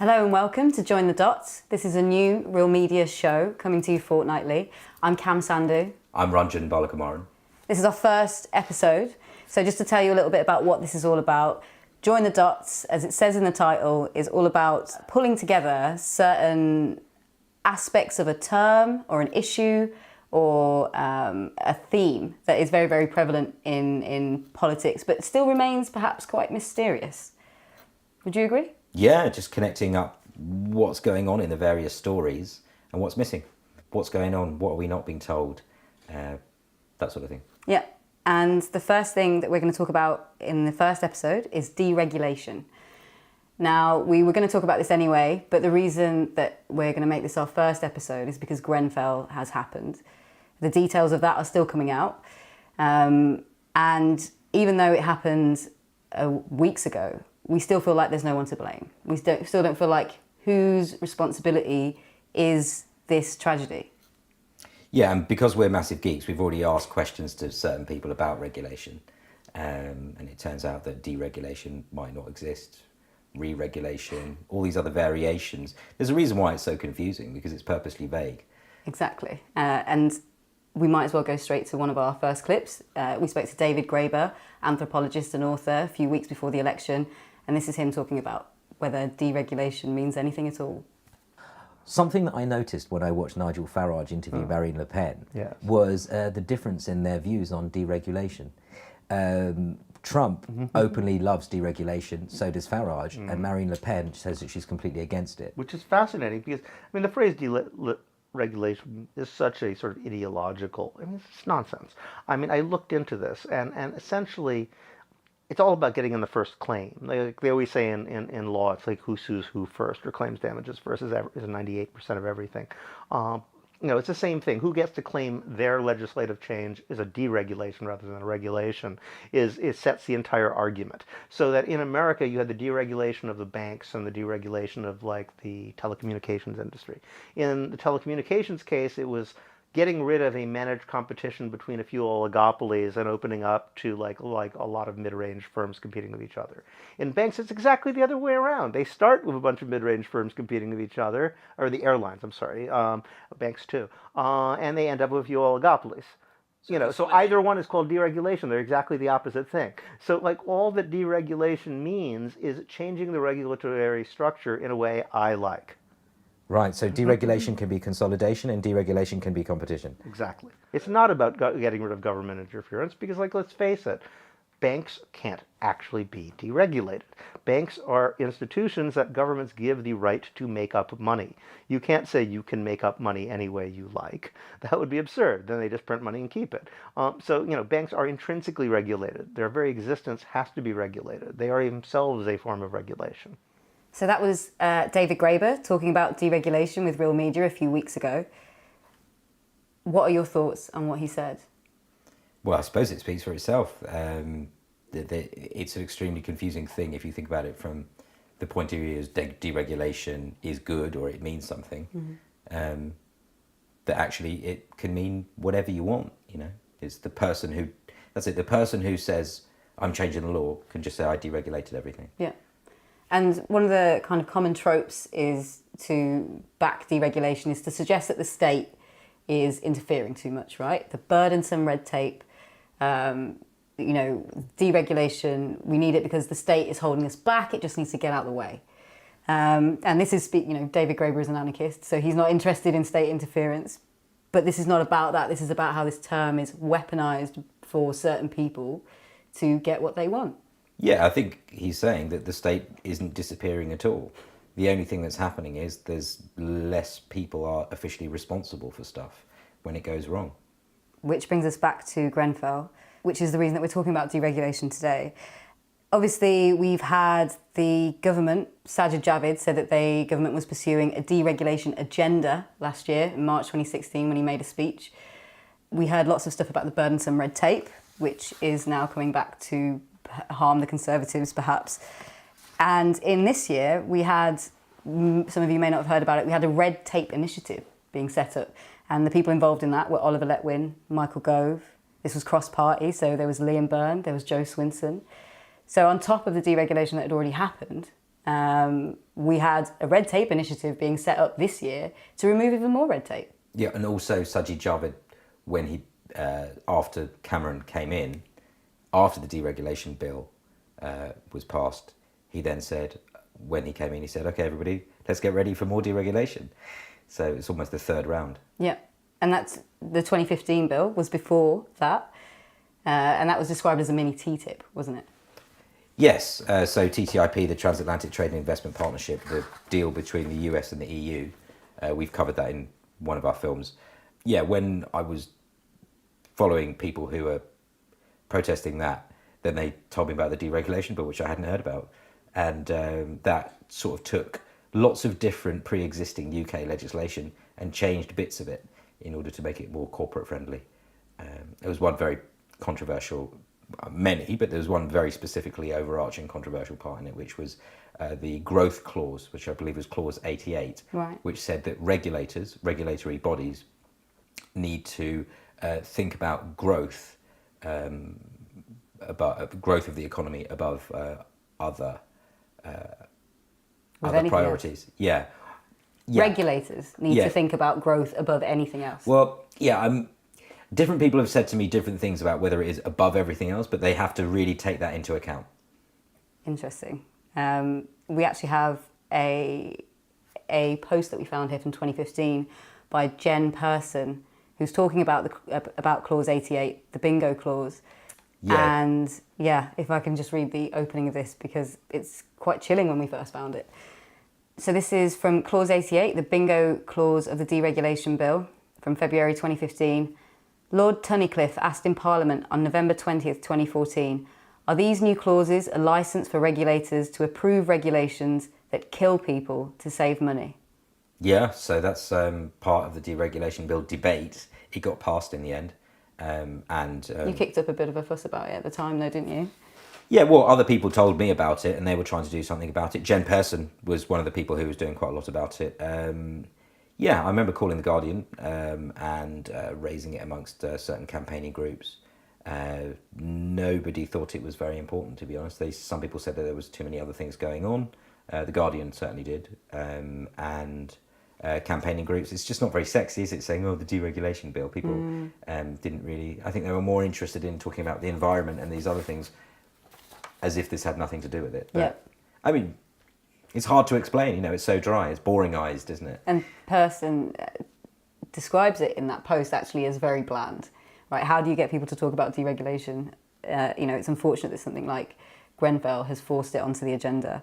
Hello and welcome to Join the Dots. This is a new Real Media show coming to you fortnightly. I'm Sandhu. I'm Ranjan Balakumaran. This is our first episode. So just to tell you a little bit about what this is all about, Join the Dots, as it says in the title, is all about pulling together certain aspects of a term or an issue or a theme that is very, very prevalent in politics, but still remains perhaps quite mysterious. Would you agree? Yeah, just connecting up what's going on in the various stories and what's missing. What's going on, what are we not being told, that sort of thing. Yeah, and the first thing that we're going to talk about in the first episode is deregulation. Now, we were going to talk about this anyway, but the reason that we're going to make this our first episode is because Grenfell has happened. The details of that are still coming out. And even though it happened weeks ago, we still feel like there's no one to blame. We still don't feel like whose responsibility is this tragedy. Yeah, and because we're massive geeks, we've already asked questions to certain people about regulation. And it turns out that deregulation might not exist, re-regulation, all these other variations. There's a reason why it's so confusing, because it's purposely vague. Exactly. And we might as well go straight to one of our first clips. We spoke to David Graeber, anthropologist and author, a few weeks before the election. And this is him talking about whether deregulation means anything at all. Something that I noticed when I watched Nigel Farage interview Marine Le Pen was the difference in their views on deregulation. Trump openly loves deregulation, so does Farage, and Marine Le Pen says that she's completely against it. Which is fascinating because, I mean, the phrase deregulation is such a sort of ideological, I mean, it's nonsense. I mean, I looked into this and essentially it's all about getting in the first claim. Like they always say in law, it's like who sues who first, or claims damages first is 98% of everything. It's the same thing. Who gets to claim their legislative change is a deregulation rather than a regulation, it sets the entire argument. So that in America you had the deregulation of the banks and the deregulation of like the telecommunications industry. In the telecommunications case, it was getting rid of a managed competition between a few oligopolies and opening up to like a lot of mid-range firms competing with each other. In banks, it's exactly the other way around. They start with a bunch of mid-range firms competing with each other, or the airlines, I'm sorry, banks too, and they end up with a few oligopolies. So either one is called deregulation. They're exactly the opposite thing. So like all that deregulation means is changing the regulatory structure in a way I like. Right, so deregulation can be consolidation and deregulation can be competition. Exactly. It's not about getting rid of government interference because, like, let's face it, banks can't actually be deregulated. Banks are institutions that governments give the right to make up money. You can't say you can make up money any way you like. That would be absurd. Then they just print money and keep it. Banks are intrinsically regulated. Their very existence has to be regulated. They are themselves a form of regulation. So that was David Graeber talking about deregulation with Real Media a few weeks ago. What are your thoughts on what he said? Well, I suppose it speaks for itself. It's an extremely confusing thing if you think about it from the point of view as deregulation is good or it means something. That actually it can mean whatever you want. It's the person who says I'm changing the law can just say I deregulated everything. Yeah. And one of the kind of common tropes is to back deregulation is to suggest that the state is interfering too much, right? The burdensome red tape, deregulation, we need it because the state is holding us back. It just needs to get out of the way. And this is, David Graeber is an anarchist, so he's not interested in state interference. But this is not about that. This is about how this term is weaponized for certain people to get what they want. Yeah, I think he's saying that the state isn't disappearing at all. The only thing that's happening is there's less people are officially responsible for stuff when it goes wrong. Which brings us back to Grenfell, which is the reason that we're talking about deregulation today. Obviously, we've had the government, Sajid Javid, said that the government was pursuing a deregulation agenda last year, in March 2016, when he made a speech. We heard lots of stuff about the burdensome red tape, which is now coming back to harm the Conservatives, perhaps. And in this year, we had, some of you may not have heard about it, we had a red tape initiative being set up. And the people involved in that were Oliver Letwin, Michael Gove. This was cross-party, so there was Liam Byrne, there was Joe Swinson. So on top of the deregulation that had already happened, We had a red tape initiative being set up this year to remove even more red tape. Yeah, and also Sajid Javid, when he after Cameron came in, after the deregulation bill was passed, he then said, when he came in, he said, "Okay, everybody, let's get ready for more deregulation." So it's almost the third round. Yeah, and that's the 2015 bill was before that, and that was described as a mini TTIP, wasn't it? Yes, so TTIP, the Transatlantic Trade and Investment Partnership, the deal between the US and the EU, we've covered that in one of our films. Yeah, when I was following people who were protesting that, then they told me about the deregulation bill, which I hadn't heard about. And that sort of took lots of different pre-existing UK legislation and changed bits of it in order to make it more corporate friendly. There was one very controversial, many, but there was one very specifically overarching controversial part in it, which was the growth clause, which I believe was clause 88, right, which said that regulatory bodies need to think about growth, about growth of the economy above other priorities. Else. Yeah. Regulators need to think about growth above anything else. Well, yeah, different people have said to me different things about whether it is above everything else, but they have to really take that into account. Interesting. We actually have a post that we found here from 2015 by Jen Person, who's talking about clause 88, the bingo clause. Yeah. And yeah, if I can just read the opening of this, because it's quite chilling when we first found it. So this is from clause 88, the bingo clause of the deregulation bill from February 2015. Lord Tunnicliffe asked in Parliament on November 20th, 2014, are these new clauses a licence for regulators to approve regulations that kill people to save money? Yeah, so that's part of the deregulation bill debate. It got passed in the end. You kicked up a bit of a fuss about it at the time though, didn't you? Yeah, well, other people told me about it and they were trying to do something about it. Jen Person was one of the people who was doing quite a lot about it. Yeah, I remember calling The Guardian and raising it amongst certain campaigning groups. Nobody thought it was very important, to be honest. Some people said that there was too many other things going on. The Guardian certainly did. Campaigning groups, it's just not very sexy, is it? Saying, oh, the deregulation bill. People didn't really... I think they were more interested in talking about the environment and these other things as if this had nothing to do with it. But, yeah. I mean, it's hard to explain, it's so dry, it's boring-eyed, isn't it? And Person describes it in that post actually as very bland, right? How do you get people to talk about deregulation? It's unfortunate that something like Grenfell has forced it onto the agenda.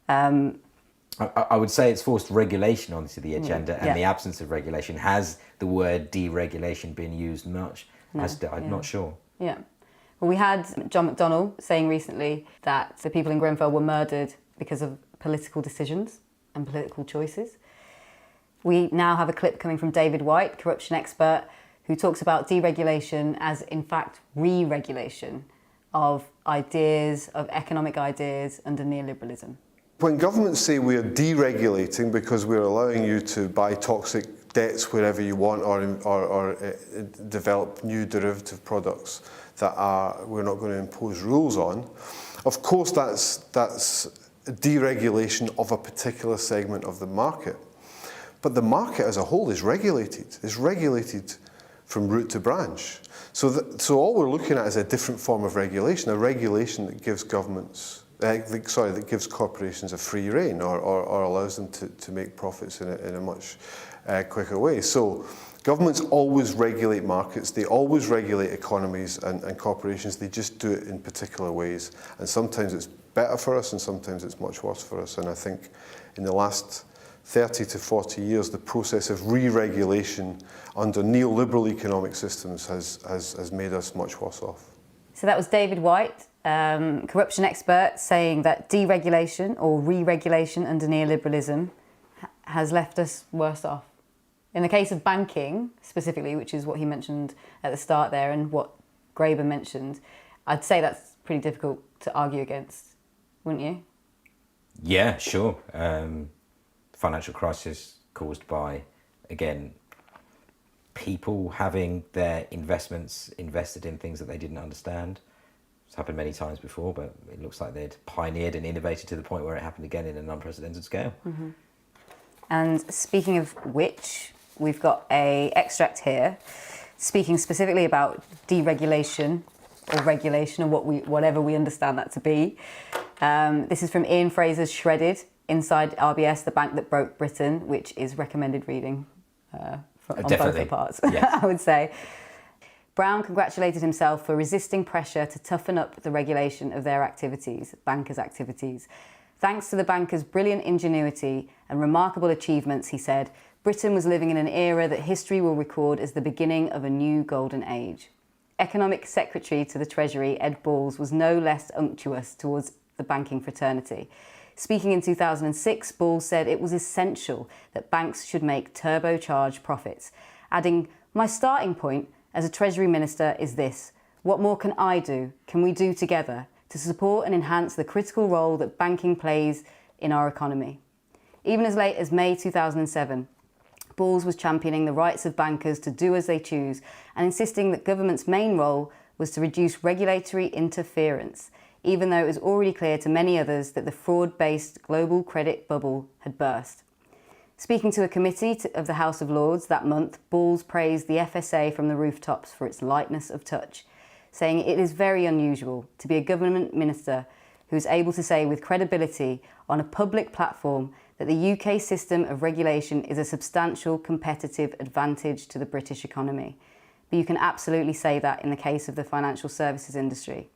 I would say it's forced regulation onto the agenda, and the absence of regulation. Has the word deregulation been used much? No, I'm not sure. Yeah. Well, we had John McDonnell saying recently that the people in Grenfell were murdered because of political decisions and political choices. We now have a clip coming from David White, corruption expert, who talks about deregulation as, in fact, re-regulation of ideas, of economic ideas under neoliberalism. When governments say we're deregulating because we're allowing you to buy toxic debts wherever you want or develop new derivative products that we're not going to impose rules on, of course that's deregulation of a particular segment of the market. But the market as a whole is regulated. It's regulated from root to branch. So all we're looking at is a different form of regulation, a regulation that gives governments, that gives corporations a free rein or allows them to make profits in a much quicker way. So governments always regulate markets, they always regulate economies and corporations, they just do it in particular ways. And sometimes it's better for us and sometimes it's much worse for us. And I think in the last 30 to 40 years, the process of re-regulation under neoliberal economic systems has made us much worse off. So that was David White, corruption expert, saying that deregulation or re-regulation under neoliberalism has left us worse off. In the case of banking, specifically, which is what he mentioned at the start there and what Graeber mentioned, I'd say that's pretty difficult to argue against, wouldn't you? Yeah, sure. Financial crisis caused by, again, people having their investments invested in things that they didn't understand. It's happened many times before, but it looks like they'd pioneered and innovated to the point where it happened again in an unprecedented scale. Mm-hmm. And speaking of which, we've got a extract here speaking specifically about deregulation or regulation, or whatever we understand that to be. This is from Ian Fraser's Shredded, Inside RBS, the Bank That Broke Britain, which is recommended reading on both the parts, yes. I would say. Brown congratulated himself for resisting pressure to toughen up the regulation of their activities, bankers' activities. Thanks to the bankers' brilliant ingenuity and remarkable achievements, he said, Britain was living in an era that history will record as the beginning of a new golden age. Economic Secretary to the Treasury, Ed Balls, was no less unctuous towards the banking fraternity. Speaking in 2006, Balls said it was essential that banks should make turbocharged profits, adding, "My starting point as a Treasury Minister is this. What more can I do, can we do together, to support and enhance the critical role that banking plays in our economy?" Even as late as May 2007, Balls was championing the rights of bankers to do as they choose and insisting that government's main role was to reduce regulatory interference, even though it was already clear to many others that the fraud-based global credit bubble had burst. Speaking to a committee of the House of Lords that month, Balls praised the FSA from the rooftops for its lightness of touch, saying it is very unusual to be a government minister who is able to say with credibility on a public platform that the UK system of regulation is a substantial competitive advantage to the British economy. But you can absolutely say that in the case of the financial services industry.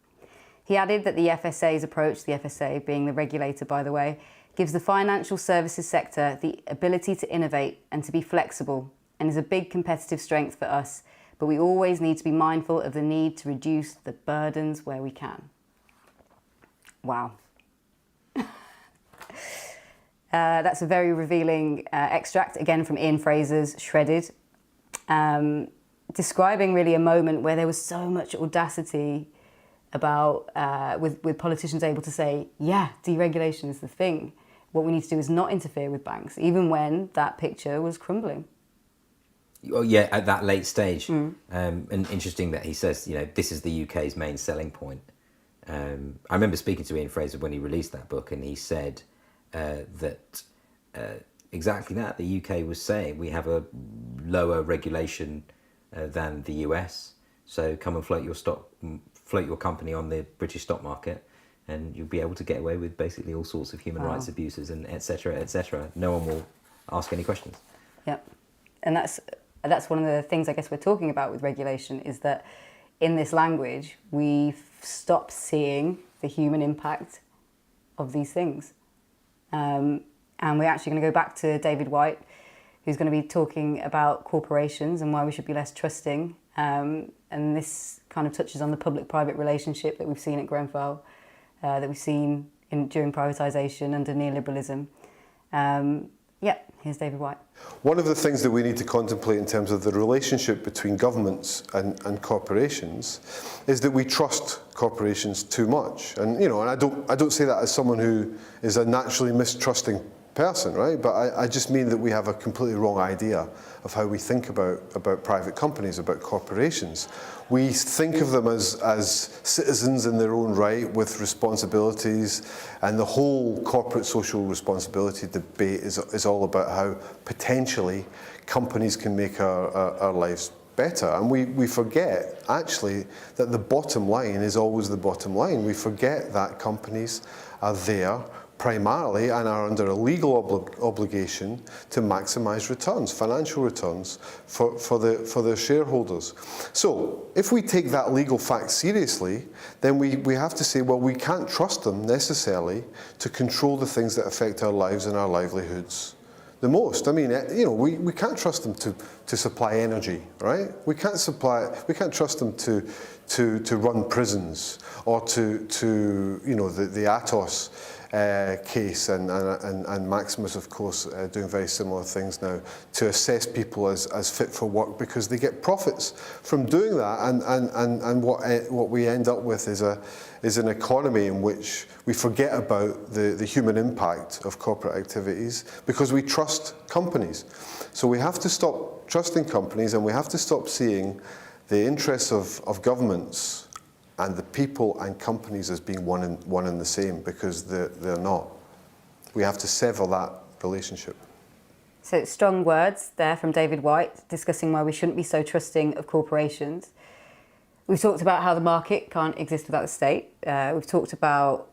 He added that the FSA's approach, the FSA being the regulator by the way, gives the financial services sector the ability to innovate and to be flexible and is a big competitive strength for us, but we always need to be mindful of the need to reduce the burdens where we can. Wow. That's a very revealing extract, again from Ian Fraser's Shredded, describing really a moment where there was so much audacity about, with politicians able to say, yeah, deregulation is the thing. What we need to do is not interfere with banks, even when that picture was crumbling. Oh, yeah, at that late stage. And interesting that he says, this is the UK's main selling point. I remember speaking to Ian Fraser when he released that book, and he said that exactly that. The UK was saying we have a lower regulation than the US, so come and float your company on the British stock market, and you'll be able to get away with basically all sorts of human rights abuses and et cetera, et cetera. No one will ask any questions. Yep, and that's one of the things I guess we're talking about with regulation, is that in this language we've stopped seeing the human impact of these things. And we're actually going to go back to David White, who's going to be talking about corporations and why we should be less trusting. And this kind of touches on the public-private relationship that we've seen at Grenfell, that we've seen during privatisation under neoliberalism. Here's David White. One of the things that we need to contemplate in terms of the relationship between governments and corporations is that we trust corporations too much. And and I don't say that as someone who is a naturally mistrusting person, right? But I just mean that we have a completely wrong idea of how we think about private companies, about corporations. We think of them as citizens in their own right with responsibilities, and the whole corporate social responsibility debate is all about how potentially companies can make our lives better. And we forget, actually, that the bottom line is always the bottom line. We forget that companies are there primarily and are under a legal obligation to maximise returns, financial returns for their shareholders. So if we take that legal fact seriously, then we have to say, well, we can't trust them necessarily to control the things that affect our lives and our livelihoods the most. I mean, we can't trust them to supply energy, right? We can't trust them to run prisons, or to the Atos case, and Maximus, of course, doing very similar things now to assess people as fit for work because they get profits from doing that. And what we end up with is an economy in which we forget about the human impact of corporate activities because we trust companies. So we have to stop trusting companies, and we have to stop seeing the interests of governments and the people and companies as being one and the same, because they're not. We have to sever that relationship. So strong words there from David White discussing why we shouldn't be so trusting of corporations. We've talked about how the market can't exist without the state. We've talked about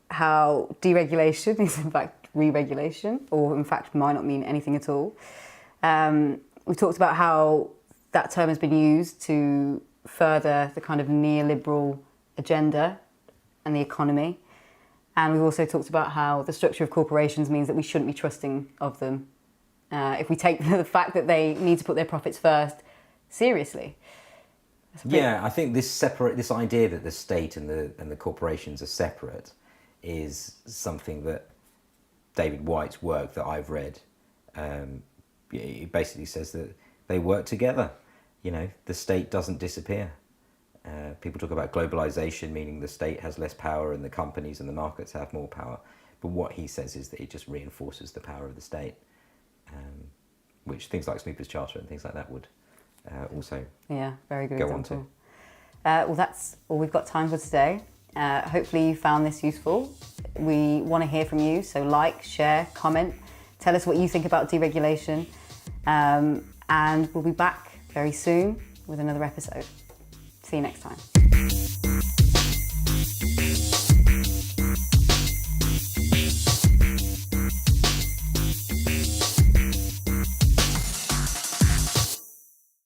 how deregulation is in fact re-regulation, or in fact might not mean anything at all. We've talked about how that term has been used to further the kind of neoliberal agenda and the economy. And we've also talked about how the structure of corporations means that we shouldn't be trusting of them if we take the fact that they need to put their profits first seriously. Yeah, I think this idea that the state and the corporations are separate is something that David White's work that I've read, it basically says that they work together. You know, the state doesn't disappear. People talk about globalization, meaning the state has less power and the companies and the markets have more power. But what he says is that it just reinforces the power of the state, which things like Snoopers Charter and things like that would also very good go example. on to. Well, that's all we've got time for today. Hopefully you found this useful. We want to hear from you, so like, share, comment, tell us what you think about deregulation, and we'll be back very soon with another episode. See you next time.